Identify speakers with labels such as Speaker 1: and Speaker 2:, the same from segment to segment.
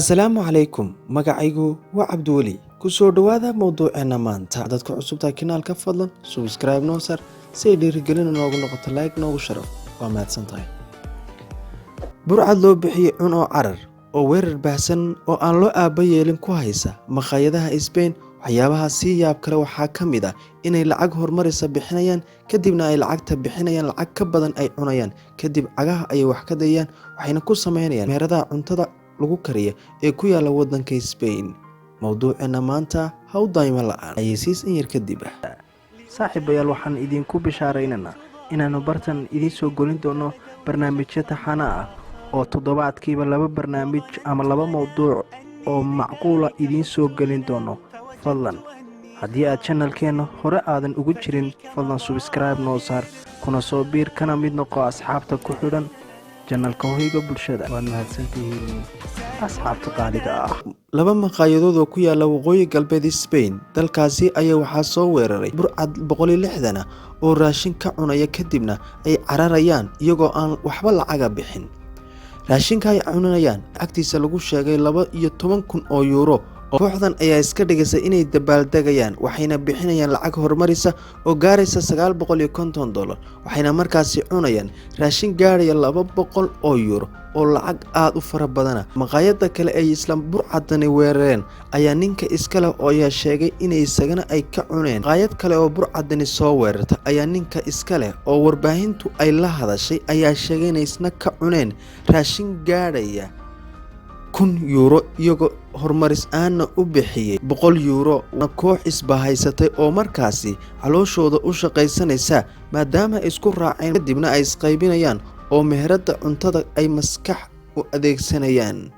Speaker 1: Assalaamu calaykum, magacaygu waa Cabdiweli. Ku soo dhawaada mowduuceena maanta. Dadka cusubta kanaalka fadlan subscribe noo sar si ay dhiirigelin noogu noqoto like noogu sharaf. Waa mahadsantahay. Burcad loo bixiyay cun oo carar oo weerar baahsan oo aan loo aaba yeelin ku haysa maqaayadaha Spain. Waxyaabaha si yaab kale waxaa ka mid ah inay lacag hormarisa bixinayaan kadibna ay lacagta bixinayaan lacag ka badan ay cunayaan kadib cagaha ay wax ka dayaan waxayna ku sameynayaan meheradaha cuntada lagu kariyo ee ku yaala wadanka Spain. Mowduuceena maanta how daima la'aan ayaysiis in yar kadib
Speaker 2: saaxiibayaal waxaan idinku bishaaraynaynaa inaanu bartan idin soo golin doono barnaamijyo taxane ah oo toddobaadkiiba 2 barnaamij ama 2 mowduuc oo macquul ah idin soo gelin doono. fadlan haddii aad channelkeena hore aadan ugu jirin fadlan subscribe noo saar kuna soo biir kana mid noqo asxaabta ku xidhan channelka hoyga bulshada. waad mahadsantihiin asxaabta qaaliga ah.
Speaker 1: Laba maqaayadood oo ku yaala waqooyi galbeed Spain dalkaasi ayaa waxaa soo weeraray burcad 160 ah oo raashin ka cunaya kadibna ay cararayaan iyagoo aan waxba lacaga bixin. Raashinka ay cunayaan agtiisa lagu sheegay 12,000 oo euro. Kooxdan ayaa iska dhigaysay inay dabaaldegayaan waxayna bixinayaan lacag hormarisa oo gaaraysa $950 waxayna markaasi cunayaan raashin gaaraya 200 oo euro oo lacag aad u fara badan. Maqaayada kale ee isla burcadani weerareen ayaa ninka iska leh oo ayaa sheegay inay isagana ay ka cuneen. Maqaayad kale oo burcadani soo weerartay ayaa ninka iska leh oo warbaahintu ay la hadashay ayaa sheegay inay isna ka cuneen raashin gaaraya 1,000 euro iyagoo hormaris aana u bixiyay 100 euro. koox isbahaysatay oo markaasi calooshooda u shaqaysanaysa maadaama ay isku raaceen kadibna ay isqaybinayaan oo meherada cuntada ay maskax u adeegsanayaan.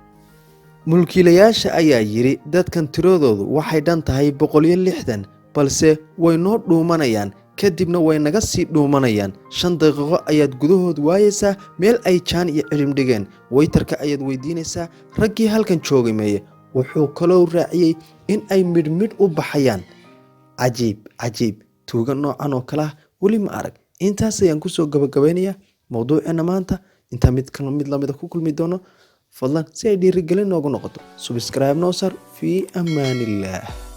Speaker 1: Mulkiilayaasha ayaa yiri dadkan tiradoodu waxay dhan tahay 160 balse way noo dhuumanayaan kadibna way naga sii dhuumanayaan. 5 daqiiqo ayaad gudahood waayaysaa meel ay jaan iyo cilim dhigeen. Waytarka ayaad weydiinaysaa raggii halkan joogay meeye. Wuxuu kaloo raaciyay in ay midmid u baxayaan. Cajiib tuuga noocan oo kala wali ma arag. Intaas ayaan ku soo gabagabeynayaa mowduuceena maanta. Inta mid lamida ku kulmi doono fadlan si ay dhiirigelin noogu noqoto subscribe noo sar fi amaanillah.